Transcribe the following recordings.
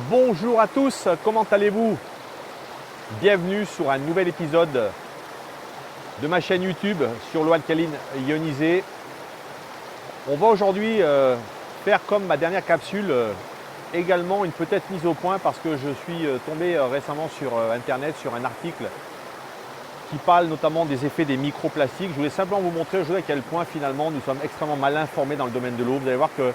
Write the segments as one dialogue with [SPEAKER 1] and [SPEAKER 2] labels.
[SPEAKER 1] Bonjour à tous, comment allez-vous? Bienvenue sur un nouvel épisode de ma chaîne YouTube sur l'eau alcaline ionisée. On va aujourd'hui faire comme ma dernière capsule, également une petite mise au point parce que je suis tombé récemment sur internet sur un article qui parle notamment des effets des microplastiques. Je voulais simplement vous montrer aujourd'hui à quel point finalement nous sommes extrêmement mal informés dans le domaine de l'eau. Vous allez voir que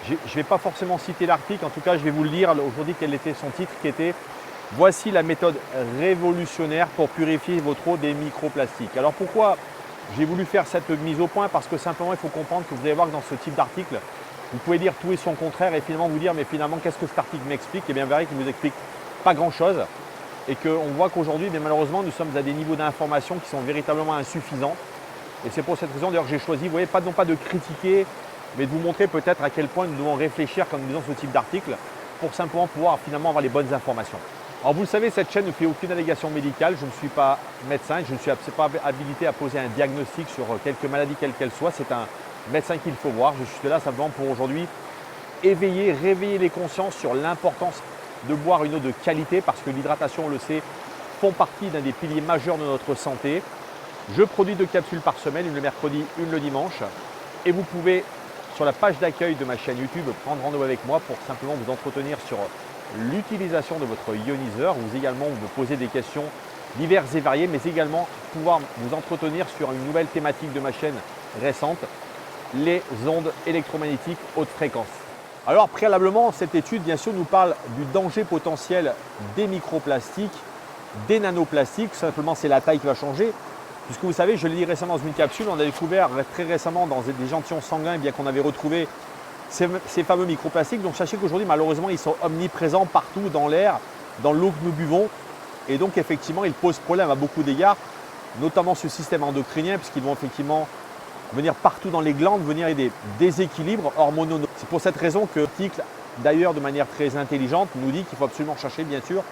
[SPEAKER 1] je ne vais pas forcément citer l'article, en tout cas je vais vous le lire aujourd'hui quel était son titre qui était « Voici la méthode révolutionnaire pour purifier votre eau des microplastiques ». Alors pourquoi j'ai voulu faire cette mise au point? Parce que simplement il faut comprendre que vous allez voir que dans ce type d'article, vous pouvez dire tout et son contraire et finalement vous dire mais finalement qu'est-ce que cet article m'explique? Et bien vous verrez qu'il ne vous explique pas grand-chose et qu'on voit qu'aujourd'hui malheureusement nous sommes à des niveaux d'information qui sont véritablement insuffisants. Et c'est pour cette raison d'ailleurs que j'ai choisi, vous voyez, non pas de critiquer, mais de vous montrer peut-être à quel point nous devons réfléchir quand nous lisons ce type d'article pour simplement pouvoir finalement avoir les bonnes informations. Alors vous le savez, cette chaîne ne fait aucune allégation médicale, je ne suis pas médecin, je ne suis pas habilité à poser un diagnostic sur quelque maladie quelle qu'elle soit, c'est un médecin qu'il faut voir. Je suis là simplement pour aujourd'hui éveiller, réveiller les consciences sur l'importance de boire une eau de qualité parce que l'hydratation, on le sait, font partie d'un des piliers majeurs de notre santé. Je produis 2 capsules par semaine, une le mercredi, une le dimanche et vous pouvez sur la page d'accueil de ma chaîne YouTube, prendre rendez-vous avec moi pour simplement vous entretenir sur l'utilisation de votre ioniseur. Vous également vous poser des questions diverses et variées, mais également pouvoir vous entretenir sur une nouvelle thématique de ma chaîne récente, les ondes électromagnétiques haute fréquence. Alors préalablement, cette étude bien sûr nous parle du danger potentiel des microplastiques, des nanoplastiques. Simplement c'est la taille qui va changer. Puisque vous savez, je l'ai dit récemment dans une capsule, on a découvert très récemment dans des échantillons sanguins bien qu'on avait retrouvé ces fameux microplastiques. Donc sachez qu'aujourd'hui, malheureusement, ils sont omniprésents partout dans l'air, dans l'eau que nous buvons. Et donc effectivement, ils posent problème à beaucoup d'égards, notamment sur le système endocrinien, puisqu'ils vont effectivement venir partout dans les glandes, venir des déséquilibres hormonaux. C'est pour cette raison que l'article, d'ailleurs de manière très intelligente, nous dit qu'il faut absolument chercher bien sûr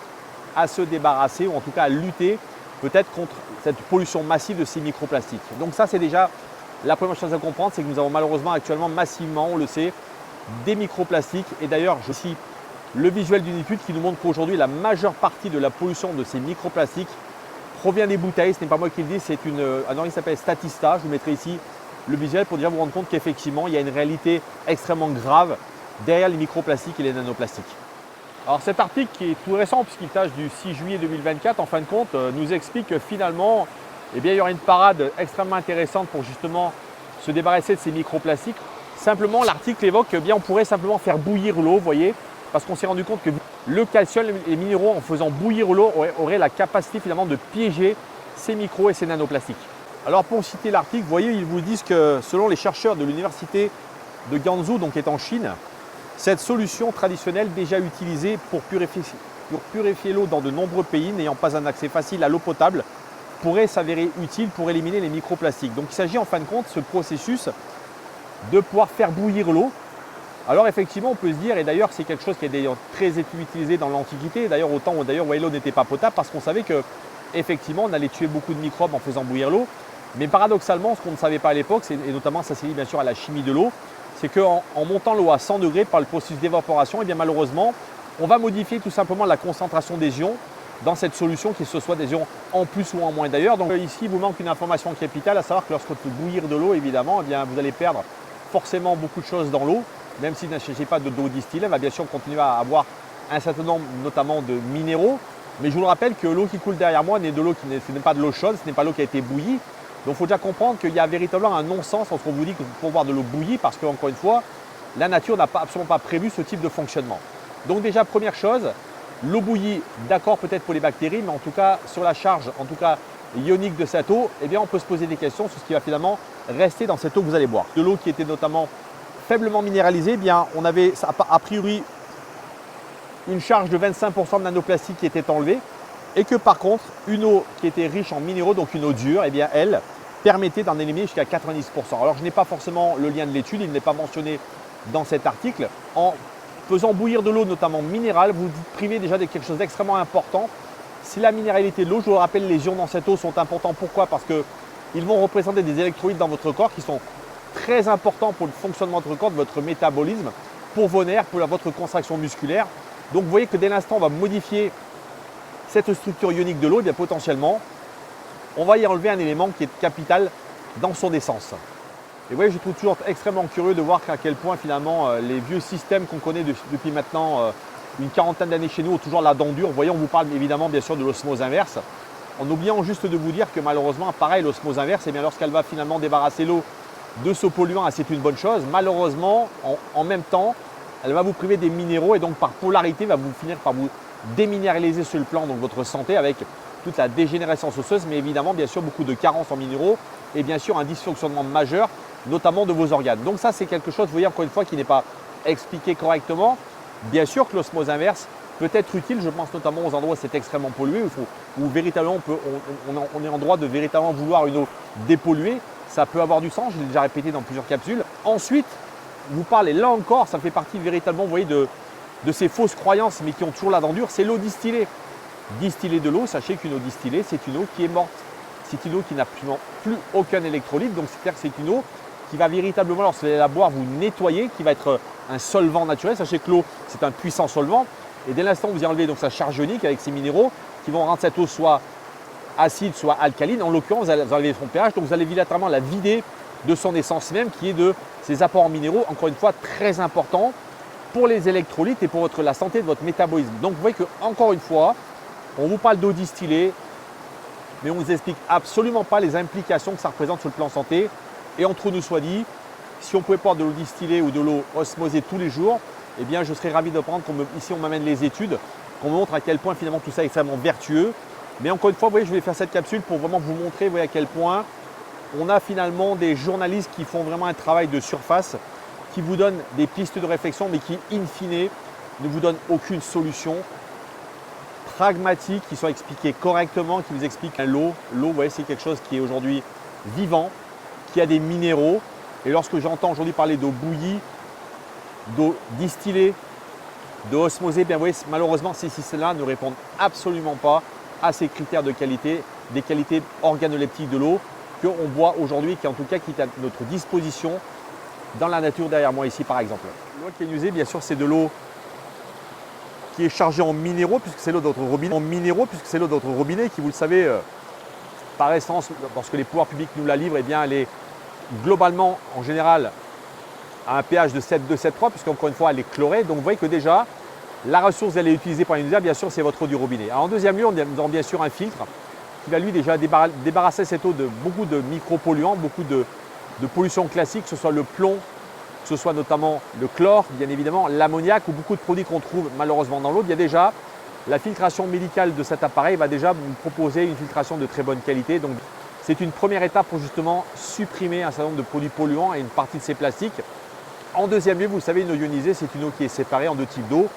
[SPEAKER 1] à se débarrasser ou en tout cas à lutter peut-être contre cette pollution massive de ces microplastiques. Donc ça, c'est déjà la première chose à comprendre, c'est que nous avons malheureusement actuellement massivement, on le sait, des microplastiques. Et d'ailleurs, je cite le visuel d'une étude qui nous montre qu'aujourd'hui, la majeure partie de la pollution de ces microplastiques provient des bouteilles. Ce n'est pas moi qui le dis, c'est un organisme qui s'appelle Statista. Je vous mettrai ici le visuel pour déjà vous rendre compte qu'effectivement, il y a une réalité extrêmement grave derrière les microplastiques et les nanoplastiques. Alors cet article qui est tout récent puisqu'il date du 6 juillet 2024, en fin de compte, nous explique que finalement, il y aura une parade extrêmement intéressante pour justement se débarrasser de ces microplastiques. Simplement, l'article évoque qu'on pourrait simplement faire bouillir l'eau, vous voyez, parce qu'on s'est rendu compte que le calcium et les minéraux, en faisant bouillir l'eau, auraient la capacité finalement de piéger ces micros et ces nanoplastiques. Alors pour citer l'article, vous voyez, ils vous disent que selon les chercheurs de l'université de Guangzhou, donc qui est en Chine, cette solution traditionnelle déjà utilisée pour purifier l'eau dans de nombreux pays n'ayant pas un accès facile à l'eau potable pourrait s'avérer utile pour éliminer les microplastiques. Donc il s'agit en fin de compte, ce processus, de pouvoir faire bouillir l'eau. Alors effectivement, on peut se dire, et d'ailleurs c'est quelque chose qui est d'ailleurs très utilisé dans l'Antiquité, d'ailleurs au temps où l'eau n'était pas potable, parce qu'on savait qu'effectivement on allait tuer beaucoup de microbes en faisant bouillir l'eau. Mais paradoxalement, ce qu'on ne savait pas à l'époque, et notamment ça c'est lié bien sûr à la chimie de l'eau, c'est qu'en montant l'eau à 100 degrés par le processus d'évaporation, et bien malheureusement, on va modifier tout simplement la concentration des ions dans cette solution, qu'il se soit des ions en plus ou en moins d'ailleurs. Donc ici, il vous manque une information capitale, à savoir que lorsque vous bouillir de l'eau, évidemment, eh bien, vous allez perdre forcément beaucoup de choses dans l'eau, même s'il ne s'agit pas d'eau distillée, elle va bien sûr continuer à avoir un certain nombre notamment de minéraux. Mais je vous le rappelle que l'eau qui coule derrière moi n'est de l'eau ce n'est pas de l'eau chaude, ce n'est pas l'eau qui a été bouillie. Donc il faut déjà comprendre qu'il y a véritablement un non-sens entre ce qu'on vous dit que pour boire de l'eau bouillie, parce qu'encore une fois, la nature n'a absolument pas prévu ce type de fonctionnement. Donc déjà, première chose, l'eau bouillie, d'accord peut-être pour les bactéries, mais en tout cas sur la charge, en tout cas ionique de cette eau, eh bien on peut se poser des questions sur ce qui va finalement rester dans cette eau que vous allez boire. De l'eau qui était notamment faiblement minéralisée, eh bien on avait a priori une charge de 25% de nanoplastiques qui était enlevée, et que par contre, une eau qui était riche en minéraux, donc une eau dure, eh bien elle permettait d'en éliminer jusqu'à 90%. Alors je n'ai pas forcément le lien de l'étude, il n'est pas mentionné dans cet article. En faisant bouillir de l'eau, notamment minérale, vous vous privez déjà de quelque chose d'extrêmement important. C'est la minéralité de l'eau. Je vous le rappelle, les ions dans cette eau sont importants. Pourquoi? Parce qu'ils vont représenter des électrolytes dans votre corps qui sont très importants pour le fonctionnement de votre corps, de votre métabolisme, pour vos nerfs, pour votre contraction musculaire. Donc vous voyez que dès l'instant, on va modifier cette structure ionique de l'eau, bien potentiellement, on va y enlever un élément qui est capital dans son essence. Et vous voyez, je trouve toujours extrêmement curieux de voir à quel point finalement les vieux systèmes qu'on connaît depuis maintenant une quarantaine d'années chez nous ont toujours la dent dure. Vous voyez, on vous parle évidemment bien sûr de l'osmose inverse, en oubliant juste de vous dire que malheureusement, pareil, l'osmose inverse, eh bien, lorsqu'elle va finalement débarrasser l'eau de ce polluant, c'est une bonne chose. Malheureusement, en même temps, elle va vous priver des minéraux et donc par polarité, va vous finir par vous déminéraliser sur le plan de votre santé avec toute la dégénérescence osseuse, mais évidemment, bien sûr, beaucoup de carences en minéraux et bien sûr un dysfonctionnement majeur, notamment de vos organes. Donc ça, c'est quelque chose, vous voyez, encore une fois, qui n'est pas expliqué correctement. Bien sûr que l'osmose inverse peut être utile, je pense notamment aux endroits où c'est extrêmement pollué, où véritablement on est en droit de véritablement vouloir une eau dépolluée. Ça peut avoir du sens, je l'ai déjà répété dans plusieurs capsules. Ensuite, vous parlez, là encore, ça fait partie véritablement, vous voyez, de ces fausses croyances, mais qui ont toujours la dent dure, c'est l'eau distillée. Distiller de l'eau, sachez qu'une eau distillée, c'est une eau qui est morte. C'est une eau qui n'a plus aucun électrolyte, donc c'est-à-dire que c'est une eau qui va véritablement, lorsque vous allez la boire, vous nettoyer, qui va être un solvant naturel. Sachez que l'eau, c'est un puissant solvant. Et dès l'instant où vous y enlevez donc sa charge ionique avec ses minéraux, qui vont rendre cette eau soit acide, soit alcaline, en l'occurrence, vous allez enlever son pH, donc vous allez littéralement la vider de son essence même, qui est de ses apports en minéraux, encore une fois, très important pour les électrolytes et pour la santé de votre métabolisme. Donc vous voyez que, encore une fois, on vous parle d'eau distillée, mais on ne vous explique absolument pas les implications que ça représente sur le plan santé. Et entre nous soit dit, si on pouvait boire de l'eau distillée ou de l'eau osmosée tous les jours, eh bien je serais ravi de prendre, ici on m'amène les études, qu'on me montre à quel point finalement tout ça est extrêmement vertueux. Mais encore une fois, vous voyez, je vais faire cette capsule pour vraiment vous montrer, vous voyez, à quel point on a finalement des journalistes qui font vraiment un travail de surface, qui vous donnent des pistes de réflexion, mais qui, in fine, ne vous donnent aucune solution pragmatique, qui soit expliquée correctement, qui vous explique l'eau. L'eau, vous voyez, c'est quelque chose qui est aujourd'hui vivant, qui a des minéraux. Et lorsque j'entends aujourd'hui parler d'eau bouillie, d'eau distillée, d'eau osmosée, bien vous voyez, malheureusement, ces systèmes-là ne répondent absolument pas à ces critères de qualité, des qualités organoleptiques de l'eau qu'on boit aujourd'hui, qui en tout cas qui est à notre disposition dans la nature derrière moi ici par exemple. L'eau qui est usée, bien sûr, c'est de l'eau qui est chargée en minéraux, puisque c'est l'eau de notre robinet. En minéraux, puisque c'est l'eau de notre robinet, qui, vous le savez, par essence, lorsque les pouvoirs publics nous la livrent, eh bien, elle est globalement, en général, à un pH de 7,2, 7,3, puisqu'encore une fois, elle est chlorée. Donc vous voyez que déjà, la ressource, elle est utilisée par l'univers, bien sûr, c'est votre eau du robinet. Alors, en deuxième lieu, nous avons bien sûr un filtre qui va lui déjà débarrasser cette eau de beaucoup de micropolluants, beaucoup de pollution classique, que ce soit le plomb, que ce soit notamment le chlore, bien évidemment, l'ammoniac ou beaucoup de produits qu'on trouve malheureusement dans l'eau. Il y a déjà la filtration médicale de cet appareil va déjà vous proposer une filtration de très bonne qualité. Donc c'est une première étape pour justement supprimer un certain nombre de produits polluants et une partie de ces plastiques. En deuxième lieu, vous savez, une eau ionisée, c'est une eau qui est séparée en deux types d'eau.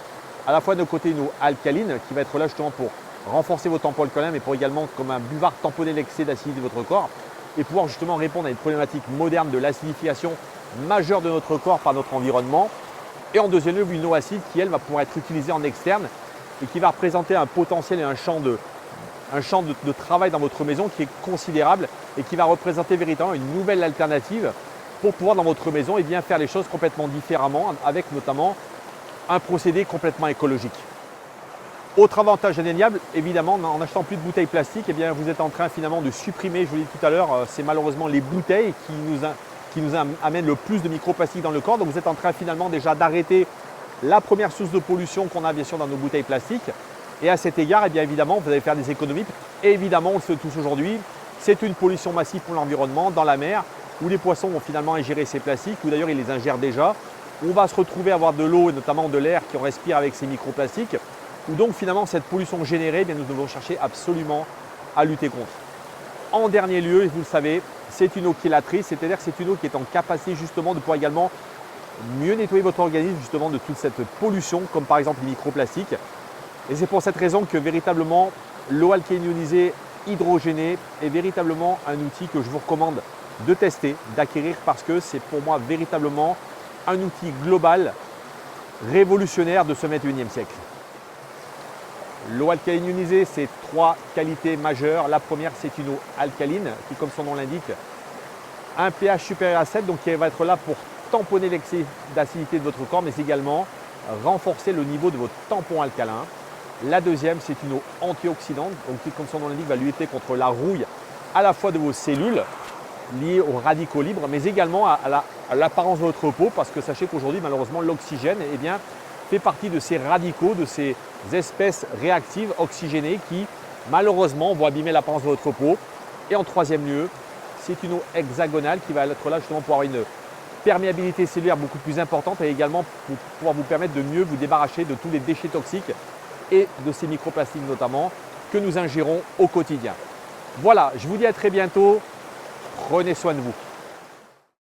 [SPEAKER 1] À la fois de côté une eau alcaline qui va être là justement pour renforcer vos tampons alcalins, mais pour également comme un buvard tamponner l'excès d'acidité de votre corps et pouvoir justement répondre à une problématique moderne de l'acidification majeure de notre corps par notre environnement. Et en deuxième lieu, une eau acide qui, elle, va pouvoir être utilisée en externe et qui va représenter un potentiel et un champ de travail dans votre maison qui est considérable et qui va représenter véritablement une nouvelle alternative pour pouvoir dans votre maison et bien faire les choses complètement différemment avec notamment un procédé complètement écologique. Autre avantage indéniable, évidemment, en achetant plus de bouteilles plastiques, eh bien, vous êtes en train finalement de supprimer, je vous l'ai dit tout à l'heure, c'est malheureusement les bouteilles qui nous amènent le plus de microplastiques dans le corps. Donc vous êtes en train finalement déjà d'arrêter la première source de pollution qu'on a bien sûr dans nos bouteilles plastiques. Et à cet égard, eh bien évidemment, vous allez faire des économies. Et évidemment, on le sait tous aujourd'hui, c'est une pollution massive pour l'environnement, dans la mer, où les poissons vont finalement ingérer ces plastiques, ou d'ailleurs ils les ingèrent déjà. On va se retrouver à avoir de l'eau et notamment de l'air qui respire avec ces microplastiques. Où donc finalement cette pollution générée, eh bien, nous devons chercher absolument à lutter contre. En dernier lieu, et vous le savez, c'est une eau chélatrice, c'est-à-dire que c'est une eau qui est en capacité justement de pouvoir également mieux nettoyer votre organisme justement de toute cette pollution, comme par exemple les microplastiques. Et c'est pour cette raison que véritablement l'eau alcaline ionisée hydrogénée est véritablement un outil que je vous recommande de tester, d'acquérir, parce que c'est pour moi véritablement un outil global, révolutionnaire de ce 21e siècle. L'eau alcaline ionisée, c'est trois qualités majeures. La première, c'est une eau alcaline qui, comme son nom l'indique, a un pH supérieur à 7, donc qui va être là pour tamponner l'excès d'acidité de votre corps, mais également renforcer le niveau de votre tampon alcalin. La deuxième, c'est une eau antioxydante, donc qui, comme son nom l'indique, va lutter contre la rouille à la fois de vos cellules liées aux radicaux libres, mais également à l'apparence de votre peau, parce que sachez qu'aujourd'hui, malheureusement, l'oxygène fait partie de ces radicaux, de ces espèces réactives oxygénées qui, malheureusement, vont abîmer l'apparence de votre peau. Et en troisième lieu, c'est une eau hexagonale qui va être là justement pour avoir une perméabilité cellulaire beaucoup plus importante et également pour pouvoir vous permettre de mieux vous débarrasser de tous les déchets toxiques et de ces microplastiques notamment que nous ingérons au quotidien. Voilà, je vous dis à très bientôt. Prenez soin de vous.